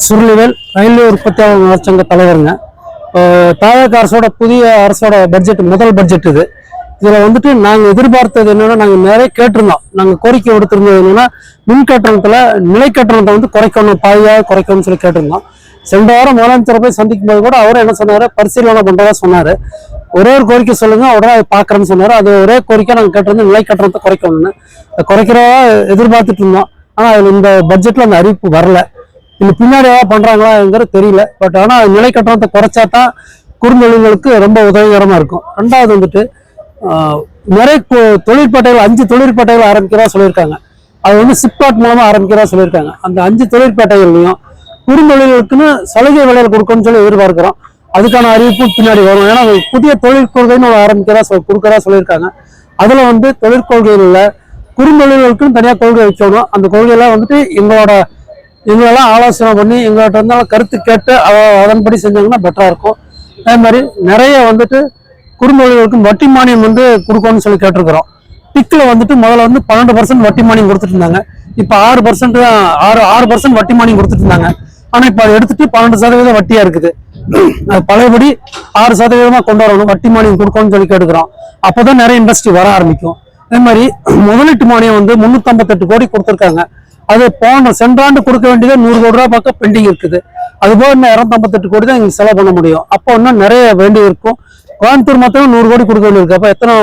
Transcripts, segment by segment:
Surulivel railway உற்பத்தியாளர் நலச்சங்க தலைவருங்க. தாவேக அரசோட புதிய அரசோட பட்ஜெட் முதல் பட்ஜெட் இது. இதில் வந்துட்டு நாங்கள் எதிர்பார்த்தது என்னன்னா, நாங்கள் நிறைய கேட்டிருந்தோம். நாங்கள் கோரிக்கை கொடுத்துருந்தது என்னன்னா, மின் கட்டணத்தில் நிலை கட்டணத்தை வந்து குறைக்கணும், பாதியாக குறைக்கணும்னு சொல்லி கேட்டிருந்தோம். சென்ற வாரம் முதலமைச்சரை போய் சந்திக்கும் போது கூட அவரும் என்ன சொன்னார், பரிசீலனை பண்ணுறதா சொன்னார். ஒரே ஒரு கோரிக்கை சொல்லுங்க, உடனே அதை பார்க்குறேன்னு சொன்னார். அது ஒரே கோரிக்கை நாங்கள் கேட்டிருந்தோம், நிலை கட்டணத்தை குறைக்கணும்னு. குறைக்கிறதா எதிர்பார்த்துட்டு இருந்தோம். ஆனால் அதில் இந்த பட்ஜெட்டில் அந்த அறிவிப்பு வரல. இது பின்னாடி ஏதாவது பண்ணுறாங்களாங்கிறது தெரியல. பட் ஆனால் நிலை கட்டணத்தை குறைச்சா தான் குறுந்தொழில்களுக்கு ரொம்ப உதவிகரமாக இருக்கும். ரெண்டாவது வந்துட்டு நிறைய தொழிற்பேட்டைகள் 5 தொழிற்பேட்டைகள் ஆரம்பிக்கிறதா சொல்லியிருக்காங்க. அது வந்து சிப்காட் மூலமாக ஆரம்பிக்கிறதா சொல்லியிருக்காங்க. அந்த 5 தொழிற்பேட்டைகள்லையும் குறுந்தொழில்களுக்குன்னு சலுகை விலையில் கொடுக்கணும்னு சொல்லி எதிர்பார்க்கிறோம். அதுக்கான அறிவிப்பும் பின்னாடி வரும். ஏன்னா புதிய தொழிற்கொள்கைன்னு கொடுக்கறதா சொல்லியிருக்காங்க. அதில் வந்து தொழிற்கொள்கைகளில் குறுந்தொழில்களுக்குன்னு தனியாக கொள்கை வைக்கணும். அந்த கொள்கையெல்லாம் வந்துட்டு எங்களெல்லாம் ஆலோசனை பண்ணி எங்கள்கிட்ட இருந்தாலும் கருத்து கேட்டு அதன்படி செஞ்சாங்கன்னா பெட்டராக இருக்கும். அதே மாதிரி நிறைய வந்துட்டு குறுந்தொழில்களுக்கு வட்டி மானியம் வந்து கொடுக்கணும்னு சொல்லி கேட்டிருக்கிறோம். டிக்கில் வந்துட்டு முதல்ல வந்து 12% வட்டி மானியம் கொடுத்துட்டு இருந்தாங்க. இப்போ 6% வட்டி மானியம் கொடுத்துட்டு இருந்தாங்க. ஆனால் இப்போ அதை எடுத்துட்டு 12% வட்டியாக இருக்குது. அது பழையபடி 6% கொண்டு வரணும், வட்டி மானியம் கொடுக்கணும்னு சொல்லி கேட்டுக்கிறோம். அப்போதான் நிறைய இண்டஸ்ட்ரி வர ஆரம்பிக்கும். அதே மாதிரி முதலீட்டு மானியம் வந்து 358 கோடி கொடுத்துருக்காங்க. அது சென்ற ஆண்டு கொடுக்க வேண்டியது 100 கோடி ரூபாய் பக்கம் பெண்டிங் இருக்குது. அதுபோக இன்னும் 258 கோடி தான் இங்கே செலவு பண்ண முடியும். அப்போ இன்னும் நிறைய வேண்டி இருக்கும். கோயம்புத்தூர் மொத்தம் 100 கோடி கொடுக்க வேண்டியிருக்கு. அப்போ எத்தனை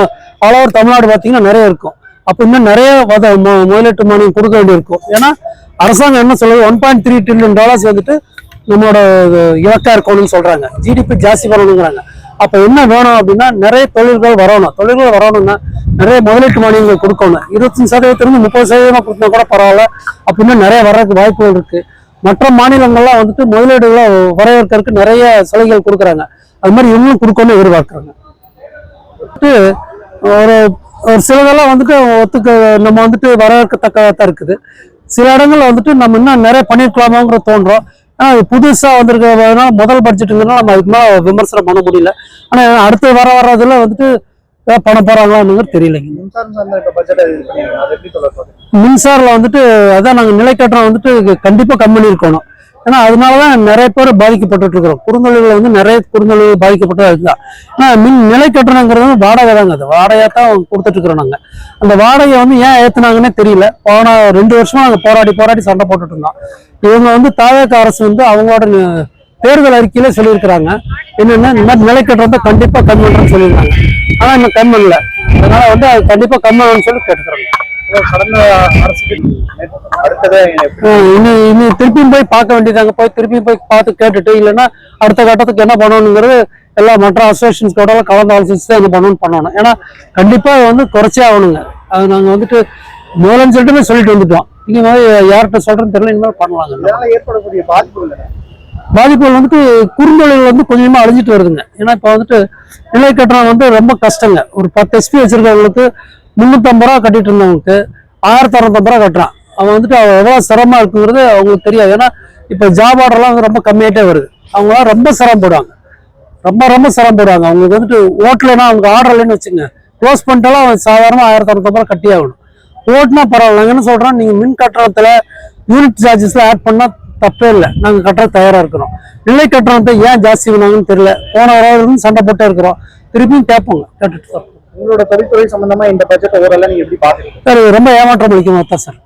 ஆல் ஓவர் தமிழ்நாடு பார்த்தீங்கன்னா நிறைய இருக்கும். அப்போ இன்னும் நிறைய முதலீட்டு மானியம் கொடுக்க வேண்டியிருக்கும். ஏன்னா அரசாங்கம் என்ன சொல்லுது, $1.3 trillion வந்துட்டு நம்மளோட இலக்கா இருக்கணும்னு சொல்றாங்க. ஜிடிபி ஜாஸ்தி வரணுங்கிறாங்க. அப்போ என்ன வேணும் அப்படின்னா, நிறைய தொழில்கள் வரணும்னா நிறைய முதலீட்டு மானியங்கள் கொடுக்கணும். 25% 30% கொடுத்தா கூட பரவாயில்ல. அப்படின்னா நிறைய வர்றதுக்கு வாய்ப்புகள் இருக்கு. மற்ற மாநிலங்கள்லாம் வந்துட்டு முதலீடுகளை வரவேற்கிறதுக்கு நிறைய சலுகைகள் கொடுக்குறாங்க. அது மாதிரி இவங்களும் கொடுக்கணும்னு எதிர்பார்க்குறாங்க. ஒரு சிலதெல்லாம் வந்துட்டு நம்ம வந்துட்டு வரவேற்கத்தக்கதாக தான் இருக்குது. சில இடங்கள்ல வந்துட்டு நம்ம இன்னும் நிறைய பண்ணிருக்கலாமாங்கிற தோன்றோம். ஆனால் புதுசா வந்திருக்கிறதுனால முதல் பட்ஜெட்டுங்கிறதுனால நம்ம அதுக்கு மேலே விமர்சனம் பண்ண முடியல. ஆனால் அடுத்து வர்றதுல வந்துட்டு பண்ண போறாங்களான்னு தெரியலைங்க. மின்சாரில் வந்துட்டு அதான் நாங்கள் நிலை கட்டணம் வந்துட்டு கண்டிப்பா கம்மி பண்ணியிருக்கணும். ஏன்னா அதனாலதான் நிறைய பேர் பாதிக்கப்பட்டு இருக்கிறோம். குறுந்தொழில்கள் வந்து நிறைய குறுந்தொழில் பாதிக்கப்பட்டு இருக்குதான். ஆனா நிலை கட்டணங்கிறது வந்து வாடகை தாங்க. அது வாடகையா தான் கொடுத்துட்டு இருக்கிறோம். நாங்க அந்த வாடகையை வந்து ஏன் ஏத்துனாங்கன்னே தெரியல. போன 2 வருஷமா நாங்க போராடி சண்டை போட்டுட்டு இருந்தோம். இவங்க வந்து தாவேக அரசு வந்து அவங்களோட தேர்தல் அறிக்கையில சொல்லியிருக்கிறாங்க என்னன்னா, இந்த மாதிரி நிலை கட்டணத்தை கண்டிப்பா கம்மி பண்றேன்னு சொல்லியிருக்காங்க. ஆனா இன்னும் கம்மி இல்லை. அதனால வந்து அது கண்டிப்பா கம்மி ஆகும்னு சொல்லி கேட்டுக்கிறாங்க. கடந்த அரசுக்கு இனி திருப்பியும் போய் பார்க்க வேண்டியதாங்க. திருப்பியும் போய் பார்த்து கேட்டுட்டு, இல்லைன்னா அடுத்த கட்டத்துக்கு என்ன பண்ணணுங்கிறது எல்லா மற்ற அசோசியேஷன்ஸோட கலந்து ஆலோசிச்சு தான் என்ன பண்ணணும். ஏன்னா கண்டிப்பா வந்து குறைச்சே ஆகணுங்க. அது நாங்க வந்துட்டு முதலமைச்சர்கிட்ட சொல்லிட்டு வந்துட்டோம். இங்க மாதிரி யார்கிட்ட சொல்றேன்னு தெரியல. இனிமேல் பண்ணலாங்க. ஏற்படக்கூடிய பாதிப்புகள் வந்துட்டு குறுந்தொழில் வந்து கொஞ்சமா அழிஞ்சிட்டு வருதுங்க. ஏன்னா இப்ப வந்துட்டு நிலை கட்டணம் வந்து ரொம்ப கஷ்டங்க. ஒரு 10 SP வச்சிருக்கவங்களுக்கு 350 ரூபா கட்டிட்டு இருந்தவங்களுக்கு 1650 ரூபா கட்டுறான். அவன் வந்துட்டு எவ்வளவு சிரமமா இருக்குங்கிறது அவங்களுக்கு தெரியாது. ஏன்னா இப்ப ஜாப் ஆர்டர்லாம் ரொம்ப கம்மியாயிட்டே வருது. அவங்களாம் ரொம்ப சிரமப்படுவாங்க. ரொம்ப சிரமப்படுவாங்க. அவங்களுக்கு வந்துட்டு ஓட்டலைன்னா, அவங்க ஆர்டர் இல்லைன்னு வச்சுங்க, க்ளோஸ் பண்ணிட்டாலும் அவன் சாதாரணமா 1650 ரூபா கட்டி ஆகணும். ஓட்டுனா பரவாயில்ல. நாங்க என்ன சொல்றோம், நீங்க மின் கட்டணத்துல யூனிட் சார்ஜஸ்ல ஆட் பண்ணா தப்பே இல்லை. நாங்க கட்ட தயாரா இருக்கிறோம். நிலை கட்டணத்தை ஏன் ஜாஸ்தி பண்ணாங்கன்னு தெரியல. போன வாரம் சண்டை போட்டே இருக்கிறோம். திருப்பியும் கேட்போங்க. கேட்டுட்டு உங்களோட தொழில்துறை சம்பந்தமா இந்த பட்ஜெட் ஓரளவு நீங்க எப்படி பாக்குறீங்க சார்? ரொம்ப ஏமாற்றம் அளிக்கணும் தான் சார்.